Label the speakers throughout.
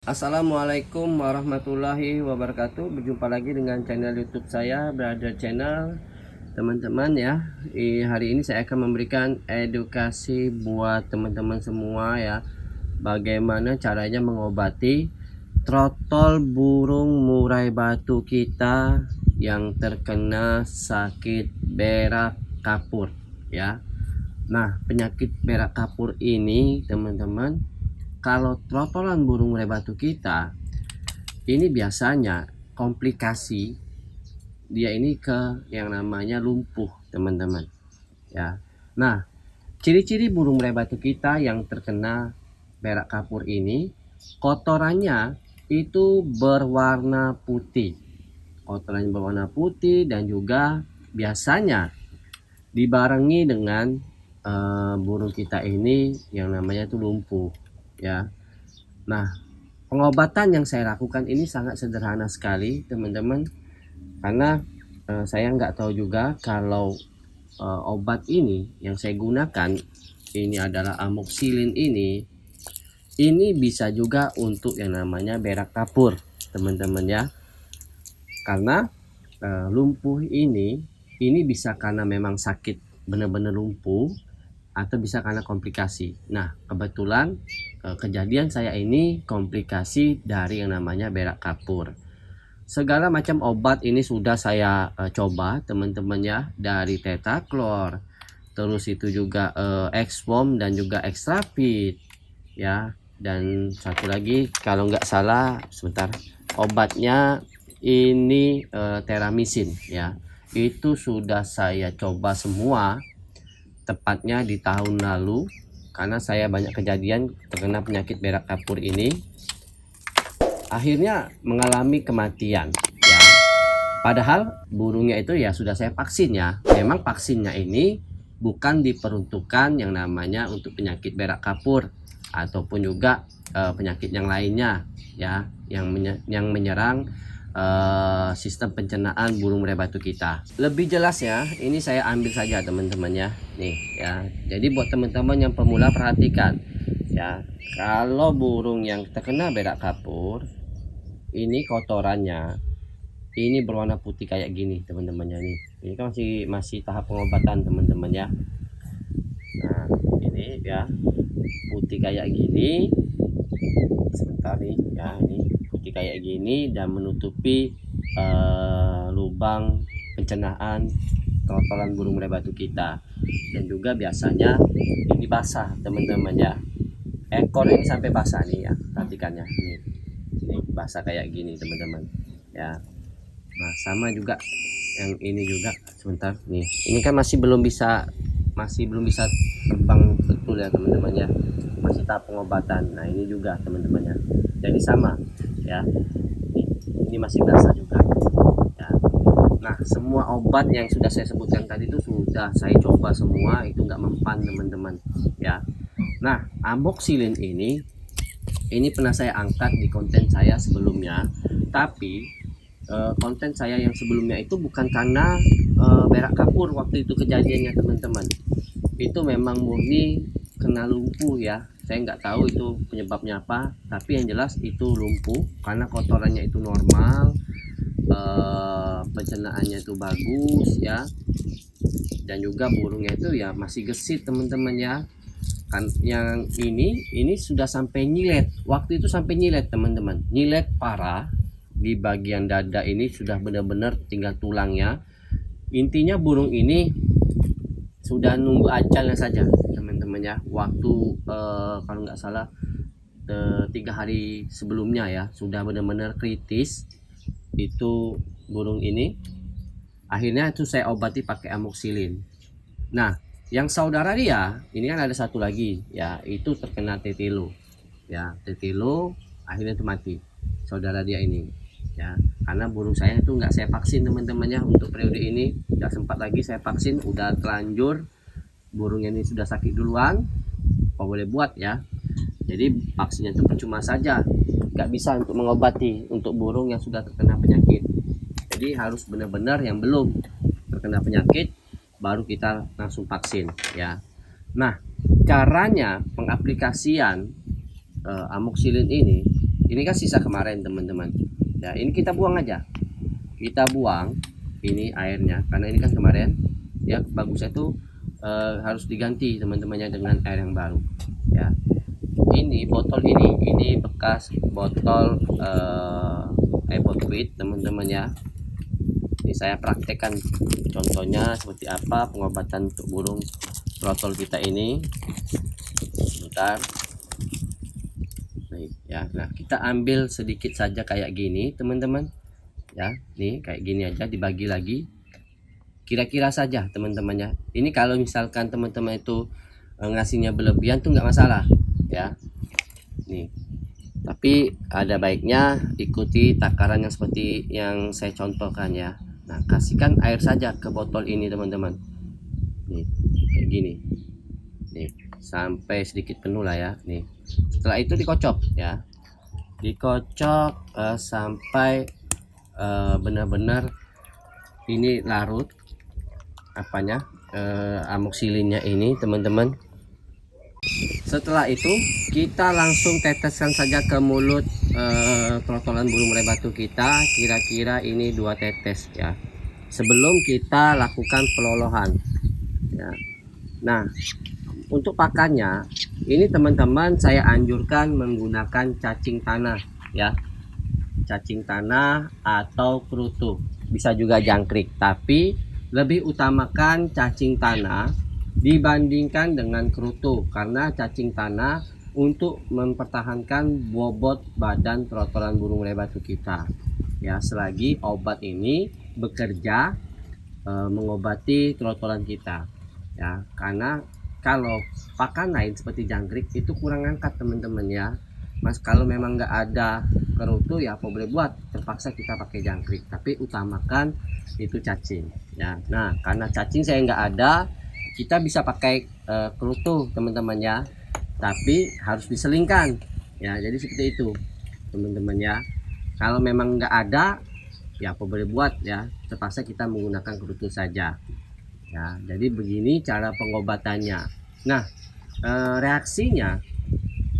Speaker 1: Assalamualaikum warahmatullahi wabarakatuh. Berjumpa lagi dengan channel YouTube saya, Brother Channel. Teman-teman ya, hari ini saya akan memberikan edukasi buat teman-teman semua ya, bagaimana caranya mengobati trotol burung murai batu kita yang terkena sakit berak kapur ya. Nah, penyakit berak kapur ini teman-teman, kalau trotolan burung murai batu kita ini biasanya komplikasi dia ini ke yang namanya lumpuh teman-teman ya. Nah, ciri-ciri burung murai batu kita yang terkena berak kapur ini, kotorannya itu berwarna putih. Kotorannya berwarna putih dan juga biasanya dibarengi dengan burung kita ini yang namanya itu lumpuh ya. Nah, pengobatan yang saya lakukan ini sangat sederhana sekali teman-teman, karena saya nggak tahu juga kalau obat ini yang saya gunakan ini adalah amoxicillin ini bisa juga untuk yang namanya berak kapur teman-teman ya. Karena lumpuh ini bisa karena memang sakit benar-benar lumpuh atau bisa karena komplikasi. Nah, kebetulan kejadian saya ini komplikasi dari yang namanya berak kapur. Segala macam obat ini sudah saya coba teman-teman ya, dari Tetaklor, terus itu juga Exform dan juga Extrapid ya, dan satu lagi kalau nggak salah sebentar, obatnya ini Teramisin ya. Itu sudah saya coba semua tepatnya di tahun lalu, karena saya banyak kejadian terkena penyakit berak kapur ini, akhirnya mengalami kematian ya. Padahal burungnya itu ya sudah saya vaksin ya. Memang vaksinnya ini bukan diperuntukkan yang namanya untuk penyakit berak kapur ataupun juga penyakit yang lainnya ya, yang menyerang sistem pencernaan burung murai batu kita. Lebih jelas ya, ini saya ambil saja teman-teman ya. Nih ya. Jadi buat teman-teman yang pemula perhatikan ya, kalau burung yang terkena berak kapur ini kotorannya ini berwarna putih kayak gini teman-temannya nih. Ini kan masih tahap pengobatan teman-teman ya. Nah, ini ya putih kayak gini. Sebentar nih ya, ini putih kayak gini dan menutupi lubang pencernaan trotolan burung murai batu kita. Dan juga biasanya ini basah teman-teman ya. Ekor ini sampai basah nih ya, perhatikan ya. Ini basah kayak gini teman-teman ya. Nah, sama juga yang ini juga, sebentar nih. Ini kan masih belum bisa terbang betul ya teman-teman ya. Masih tahap pengobatan. Nah, ini juga teman-teman ya. Jadi sama ya. Ini masih basah juga ya. Nah, semua obat yang sudah saya sebutkan tadi itu sudah saya coba semua, itu nggak mempan teman-teman ya. Nah, amoxicillin ini pernah saya angkat di konten saya sebelumnya, tapi konten saya yang sebelumnya itu bukan karena berak kapur waktu itu kejadiannya teman-teman. Itu memang murni kena lumpuh ya. Saya nggak tahu itu penyebabnya apa, tapi yang jelas itu lumpuh karena kotorannya itu normal, pencernaannya itu bagus ya, dan juga burungnya itu ya masih gesit teman-teman ya. Kan yang ini sudah sampai nyilet, waktu itu sampai nyilet teman-teman, nyilet parah di bagian dada, ini sudah benar-benar tinggal tulangnya. Intinya burung ini sudah nunggu ajalnya saja teman-teman ya. Waktu kalau nggak salah 3 hari sebelumnya ya, sudah benar-benar kritis itu burung ini. Akhirnya itu saya obati pakai amoxicillin. Nah, yang saudara dia ini kan ada satu lagi ya, itu terkena tetelo ya. Tetelo akhirnya itu mati saudara dia ini ya, karena burung saya itu nggak saya vaksin teman-teman ya. Untuk periode ini nggak sempat lagi saya vaksin, udah terlanjur burung ini sudah sakit duluan, apa boleh buat ya. Jadi vaksinnya itu percuma saja, nggak bisa untuk mengobati untuk burung yang sudah terkena penyakit. Jadi harus benar-benar yang belum terkena penyakit baru kita langsung vaksin ya. Nah, caranya pengaplikasian amoxicillin ini Ini kan sisa kemarin teman-teman. Nah ini kita buang aja, kita buang ini airnya karena ini kan kemarin ya. Bagusnya tuh harus diganti teman-temannya dengan air yang baru ya. Ini botol ini bekas botol Ebotwit teman-teman ya. Ini saya praktekkan contohnya seperti apa pengobatan untuk burung trotol kita ini. Bentar nih ya. Nah kita ambil sedikit saja kayak gini teman-teman ya. Nih kayak gini aja, dibagi lagi kira-kira saja teman-temannya. Ini kalau misalkan teman-teman itu ngasihnya berlebihan tuh nggak masalah ya. Nih tapi ada baiknya ikuti takaran yang seperti yang saya contohkan ya. Nah kasihkan air saja ke botol ini teman-teman, nih kayak gini nih sampai sedikit penuh lah ya. Nih setelah itu dikocok ya, dikocok sampai benar-benar ini larut apanya amoksilinnya ini teman-teman. Setelah itu kita langsung teteskan saja ke mulut trotolan burung murai batu kita, kira-kira ini 2 tetes ya, sebelum kita lakukan pelolohan ya. Nah untuk pakannya ini teman-teman saya anjurkan menggunakan cacing tanah ya, cacing tanah atau kerutu, bisa juga jangkrik, tapi lebih utamakan cacing tanah dibandingkan dengan kerutu karena cacing tanah untuk mempertahankan bobot badan trotolan burung murai batu kita ya, selagi obat ini bekerja mengobati trotolan kita ya. Karena kalau pakan lain seperti jangkrik itu kurang angkat teman-teman ya Mas. Kalau memang nggak ada kerutu ya apa boleh buat, terpaksa kita pakai jangkrik, tapi utamakan itu cacing ya. Nah karena cacing saya nggak ada, kita bisa pakai kerutu teman-teman ya, tapi harus diselingkan ya. Jadi seperti itu teman-teman ya. Kalau memang nggak ada ya apa boleh buat ya, terpaksa kita menggunakan kerutu saja ya. Jadi begini cara pengobatannya. Nah reaksinya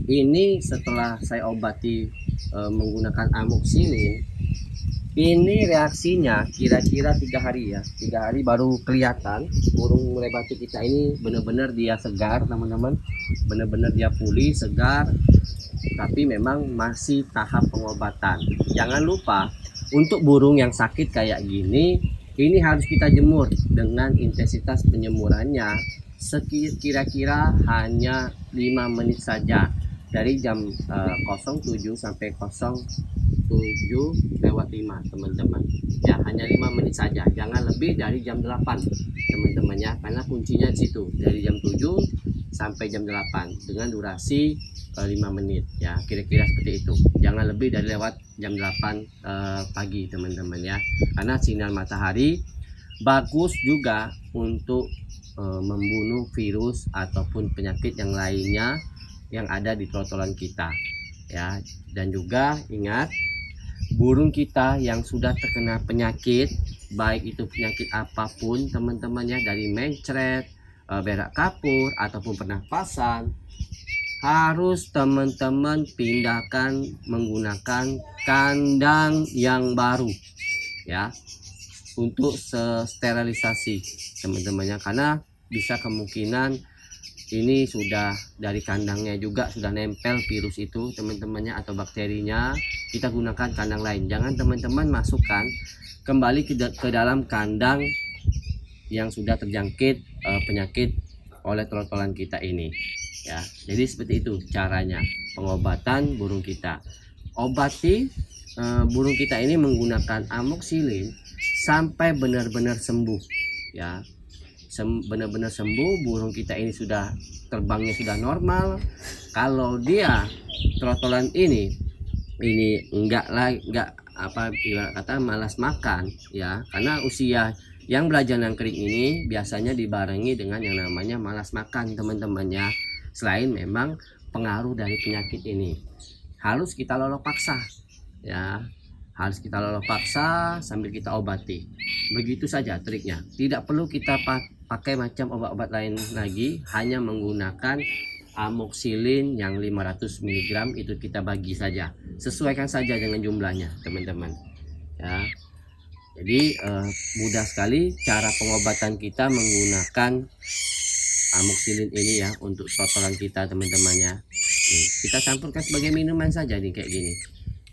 Speaker 1: ini setelah saya obati menggunakan amoxicillin, ini reaksinya kira-kira 3 hari ya, 3 hari baru kelihatan burung murai batu kita ini benar-benar dia segar teman-teman, benar-benar dia pulih segar. Tapi memang masih tahap pengobatan. Jangan lupa untuk burung yang sakit kayak gini, ini harus kita jemur dengan intensitas penjemurannya kira-kira hanya 5 menit saja, dari jam 07 sampai 07:05 teman-teman ya, hanya 5 menit saja, jangan lebih dari jam 8 teman-teman ya, karena kuncinya di situ dari jam 7 sampai jam 8 dengan durasi 5 menit ya, kira-kira seperti itu. Jangan lebih dari lewat jam 8 pagi teman-teman ya, karena sinar matahari bagus juga untuk membunuh virus ataupun penyakit yang lainnya yang ada di trotolan kita ya. Dan juga ingat, burung kita yang sudah terkena penyakit, baik itu penyakit apapun teman-teman ya, dari mencret, berak kapur ataupun pernafasan, harus teman-teman pindahkan menggunakan kandang yang baru ya, untuk sterilisasi teman-temannya, karena bisa kemungkinan ini sudah dari kandangnya juga sudah nempel virus itu teman-temannya atau bakterinya. Kita gunakan kandang lain, jangan teman-teman masukkan kembali ke dalam kandang yang sudah terjangkit penyakit oleh trotolan kita ini ya. Jadi seperti itu caranya pengobatan burung kita. Obati burung kita ini menggunakan amoxicillin sampai benar-benar sembuh ya, benar-benar sembuh. Burung kita ini sudah terbangnya sudah normal. Kalau dia trotolan ini enggak apa kata malas makan ya, karena usia yang belajar nangkring ini biasanya dibarengi dengan yang namanya malas makan teman-teman ya. Selain memang pengaruh dari penyakit ini, harus kita lolo paksa ya, harus kita lolo paksa sambil kita obati. Begitu saja triknya, tidak perlu kita pakai macam obat-obat lain lagi, hanya menggunakan amoxicillin yang 500 mg itu kita bagi saja, sesuaikan saja dengan jumlahnya teman-teman ya. Jadi mudah sekali cara pengobatan kita menggunakan amoxicillin ini ya untuk trotolan kita teman-teman ya. Nih, kita campurkan sebagai minuman saja nih kayak gini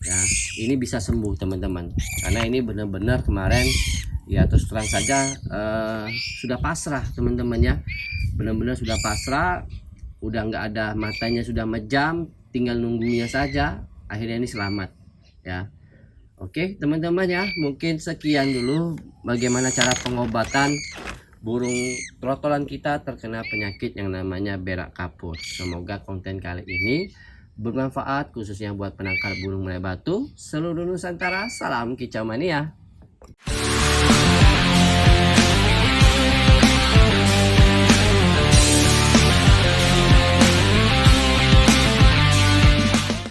Speaker 1: ya. Ini bisa sembuh teman-teman, karena ini benar-benar kemarin ya terus terang saja sudah pasrah teman-teman ya, benar-benar sudah pasrah, udah nggak ada, matanya sudah mejam, tinggal nunggunya saja, akhirnya ini selamat ya. Oke teman-teman ya, mungkin sekian dulu bagaimana cara pengobatan burung trotolan kita terkena penyakit yang namanya berak kapur. Semoga konten kali ini bermanfaat khususnya buat penangkar burung mulai batu seluruh Nusantara. Salam kicau mania.